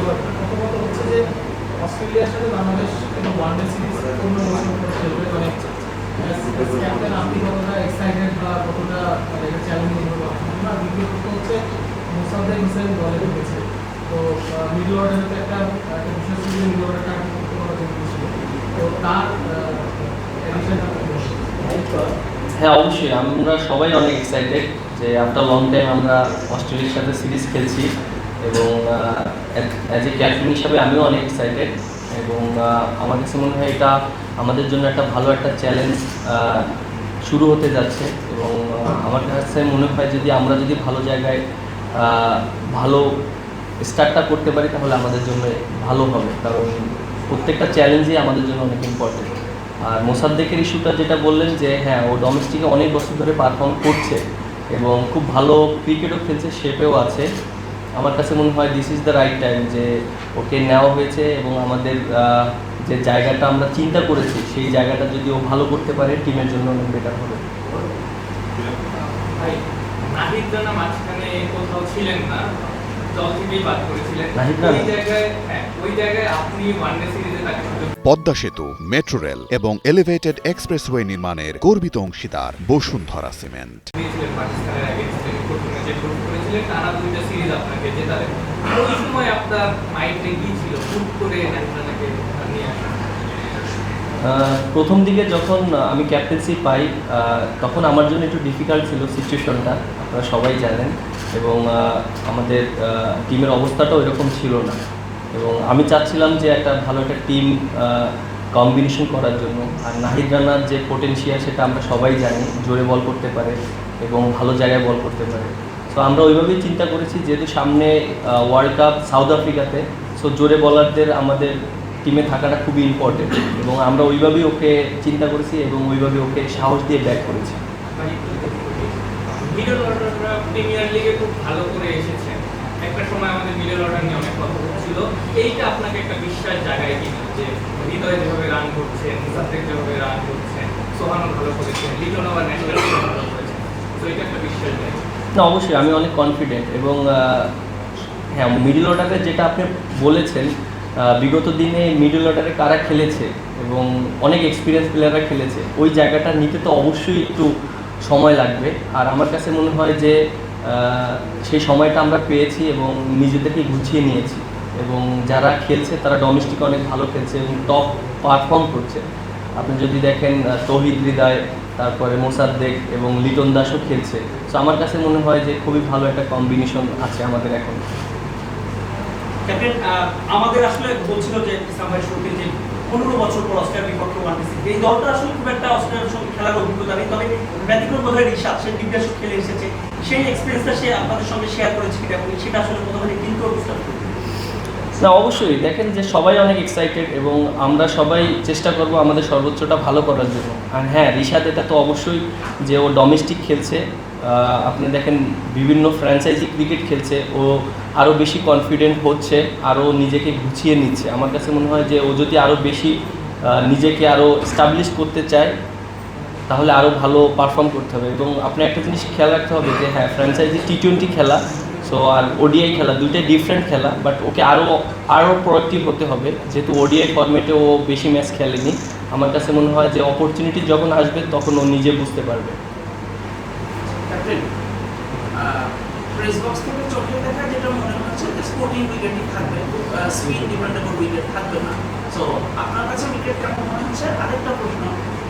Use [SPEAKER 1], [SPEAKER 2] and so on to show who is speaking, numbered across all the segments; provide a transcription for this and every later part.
[SPEAKER 1] প্রথমত হচ্ছে যে অস্ট্রেলিয়ার সাথে বাংলাদেশ কিন্তু ওয়ানডে সিরিজ 15 বছর পর খেলবে, মানে ক্যাপ্টেন আপনি কতটা এক্সাইটেড বা কতটা চ্যালেঞ্জিং হলো আপনার? দ্বিতীয়ত হচ্ছে মুসাদ্দেক হোসেন দলে ঢুকেছে, তো মিডল অর্ডারে তো একটা বিশেষ করে মিডল অর্ডারটা করতে করা জরুরি ছিল, তো তার এডিশনটা
[SPEAKER 2] হ্যাঁ, অবশ্যই আমরা সবাই অনেক এক্সাইটেড যে আফটার লং টাইম আমরা অস্ট্রেলিয়ার সাথে সিরিজ খেলছি এবং অ্যাজ এ ক্যাপ্টেন হিসাবে আমিও অনেক এক্সাইটেড এবং আমার কাছে মনে হয় এটা আমাদের জন্য একটা ভালো একটা চ্যালেঞ্জ শুরু হতে যাচ্ছে এবং আমার কাছে মনে হয় আমরা যদি ভালো জায়গায় ভালো স্টার্টটা করতে পারি তাহলে আমাদের জন্য ভালো হবে, কারণ প্রত্যেকটা চ্যালেঞ্জই আমাদের জন্য অনেক ইম্পর্টেন্ট। আর মোসাদ্দেকের ইস্যুটা যেটা বললেন যে হ্যাঁ, ও ডোমেস্টিকে অনেক বছর ধরে পারফর্ম করছে এবং খুব ভালো ক্রিকেটও খেলছে, শেপেও আছে। আমার কাছে মনে হয় this is the right time যে ওকে নেওয়া হয়েছে এবং আমাদের যে জায়গাটা আমরা চিন্তা করেছি সেই জায়গাটা যদি ও ভালো করতে পারে টিমের জন্য অনেক বেটার হবে।
[SPEAKER 3] নাহিদ রানা মাঝখানে কোথাও ছিলেন না, দল থেকেই বাদ করেছিলেন, ওই জায়গায় আপনি ওয়ানডে সিরিজে তাকে
[SPEAKER 4] পদ্মা সেতু, মেট্রো রেল এবং এলিভেটেড এক্সপ্রেসওয়ে নির্মাণের গর্বিত অংশীদার বসুন্ধরা সিমেন্ট।
[SPEAKER 3] পাকিস্তানের এগেইনস্টে প্রথমে যে গ্রুপ করেছিলেন টানা 2টা সিরিজ আপনাকে জেতালেন, ওই সময় আপনার মাইন্ডে কি ছিল হুট করে নাহিদ রানাকে নিয়ে আসা?
[SPEAKER 2] প্রথম দিকে যখন আমি ক্যাপ্টেন্সি পাই তখন আমার জন্য একটু ডিফিকাল্ট ছিল সিচুয়েশনটা, আপনারা সবাই জানেন, এবং আমাদের টিমের অবস্থাটাও এরকম ছিল না এবং আমি চাচ্ছিলাম যে একটা ভালো একটা টিম কম্বিনেশন করার জন্য। আর নাহিদ রানার যে পোটেনশিয়াল সেটা আমরা সবাই জানি, জোরে বল করতে পারে এবং ভালো জায়গায় বল করতে পারে। সো আমরা ওইভাবেই চিন্তা করেছি যেহেতু সামনে ওয়ার্ল্ড কাপ সাউথ আফ্রিকাতে, সো জোরে বলারদের আমাদের টিমে থাকাটা খুবই ইম্পর্টেন্ট এবং আমরা ওইভাবেই ওকে চিন্তা করেছি এবং ওইভাবে ওকে সাহস দিয়ে ব্যাক করেছি।
[SPEAKER 3] মিডল অর্ডাররা প্রিমিয়ার লিগে খুব ভালো করে এসেছে, একটা সময় আমাদের মিডল অর্ডার নিয়ে অনেক কথা হচ্ছিল, এইটা আপনাকে একটা বিশ্বাস জায়গায় কিনা যে হৃদয় যেভাবে রান করছেন, মুসাদ্দেক যেভাবে রান করছেন, সোহানও ভালো করেছেন, লিটন আবার ন্যাশনাল টিমে ভালো করেছেন, তো এটা একটা বিশ্বাস দেয়?
[SPEAKER 2] না, অবশ্যই আমি অনেক কনফিডেন্ট এবং হ্যাঁ, মিডল অর্ডারে যেটা আপনি বলেছেন বিগত দিনে মিডল অর্ডারে কারা খেলেছে এবং অনেক এক্সপিরিয়েন্স প্লেয়াররা খেলেছে, ওই জায়গাটা নিতে তো অবশ্যই একটু সময় লাগবে। আর আমার কাছে মনে হয় যে সেই সময়টা আমরা পেয়েছি এবং নিজেদেরকে গুছিয়ে নিয়েছি এবং যারা খেলছে তারা ডোমেস্টিকে অনেক ভালো খেলছে এবং টপ পারফর্ম করছে। আপনি যদি দেখেন তৌহিদ হৃদয়, তারপরে মোসাদ্দেক এবং লিটন দাসও খেলছে, তো আমার কাছে মনে হয় যে খুবই ভালো একটা কম্বিনেশন আছে আমাদের এখন।
[SPEAKER 5] ক্যাপ্টেন, আমাদের আসলে বলছিল যে ইসলাম ভাই শুরুতে যে 15 বছর পর অস্ট্রেলিয়ার বিপক্ষে ওয়ানডে সিরিজ, এই দলটা আসলে খুব একটা অস্ট্রেলিয়ার সঙ্গে খেলার অভিজ্ঞতা নেই, তবে ব্যতিক্রম বোধহয় রিশাদ, সে দিগ্গজ খেলে এসেছে, সেই এক্সপিরিয়েন্সটা সে আপনাদের সঙ্গে শেয়ার করেছে কিনা এবং সেটা আসলে কতখানি ফিল করে বুঝতে পারবেন?
[SPEAKER 2] না, অবশ্যই দেখেন যে সবাই অনেক এক্সাইটেড এবং আমরা সবাই চেষ্টা করব আমাদের সর্বোচ্চটা ভালো করার জন্য। আর হ্যাঁ, রিশাদ এটা তো অবশ্যই যে ও ডোমেস্টিক খেলছে, আপনি দেখেন বিভিন্ন ফ্র্যাঞ্চাইজি ক্রিকেট খেলছে, ও আরও বেশি কনফিডেন্ট হচ্ছে, আরও নিজেকে গুছিয়ে নিচ্ছে। আমার কাছে মনে হয় যে ও যদি আরও বেশি নিজেকে আরও এস্টাবলিশ করতে চায় তাহলে আরও ভালো পারফর্ম করতে হবে এবং আপনি একটা জিনিস খেয়াল রাখতে হবে যে হ্যাঁ, ফ্র্যাঞ্চাইজি T20 খেলা সো আর ওডিআই খেলা দুইটাই ডিফারেন্ট খেলা, বাট ওকে আরও প্রোডাক্টিভ হতে হবে যেহেতু ওডিআই ফরম্যাটে ও বেশি ম্যাচ খেলেনি। আমার কাছে মনে হয় যে অপরচুনিটি যখন আসবে তখন ও নিজে বুঝতে পারবে।
[SPEAKER 6] প্রেস বক্স থেকে চোখে দেখা যেটা মনে হচ্ছে যে স্পোর্টিং উইকেটই থাকবে, স্পিন ডিপেন্ডেবল উইকেট থাকবে না। সো আপনার কাছে উইকেট কেমন মনে হচ্ছে? আরেকটা প্রশ্ন,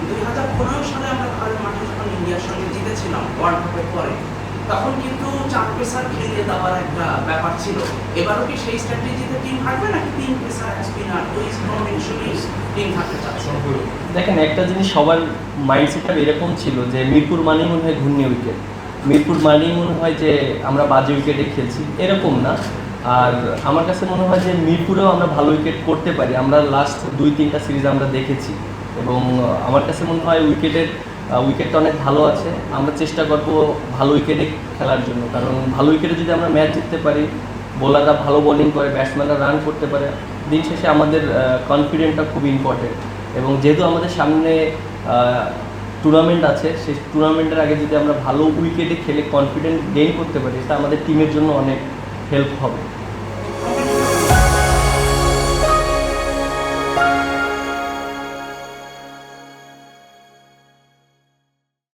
[SPEAKER 6] 2015 সালে আমরা ঘরের মাঠে যখন ইন্ডিয়ার সঙ্গে জিতেছিলাম ওয়ার্ল্ড কাপের পরে, তখন কিন্তু 4 পেসার খেলিয়ে দেওয়ার একটা ব্যাপার ছিল, এবারও কি সেই স্ট্র্যাটেজিতে টিম থাকবে নাকি 3 পেসার স্পিনার ওই কম্বিনেশনই টিম থাকতে চাচ্ছে?
[SPEAKER 2] দেখেন, একটা জিনিস সবার মাইন্ডসেটটা এরকম ছিল যে মিরপুর মানেই মনে হয় ঘূর্ণি উইকেট, মিরপুর মানেই মনে হয় যে আমরা বাজে উইকেটে খেলছি, এরকম না। আর আমার কাছে মনে হয় যে মিরপুরেও আমরা ভালো উইকেট করতে পারি, আমরা লাস্ট 2-3টা সিরিজ আমরা দেখেছি এবং আমার কাছে মনে হয় উইকেটটা অনেক ভালো আছে। আমরা চেষ্টা করব ভালো উইকেটে খেলার জন্য, কারণ ভালো উইকেটে যদি আমরা ম্যাচ জিততে পারি, বোলাররা ভালো বোলিং করে, ব্যাটসম্যানরা রান করতে পারে, দিন শেষে আমাদের কনফিডেন্টটা খুব ইম্পর্টেন্ট এবং যেহেতু আমাদের সামনে টুর্নামেন্ট আছে, সেই টুর্নামেন্টের আগে যদি আমরা ভালো উইকেটে খেলে কনফিডেন্ট গেইন করতে পারি, এটা আমাদের টিমের জন্য অনেক হেল্প হবে।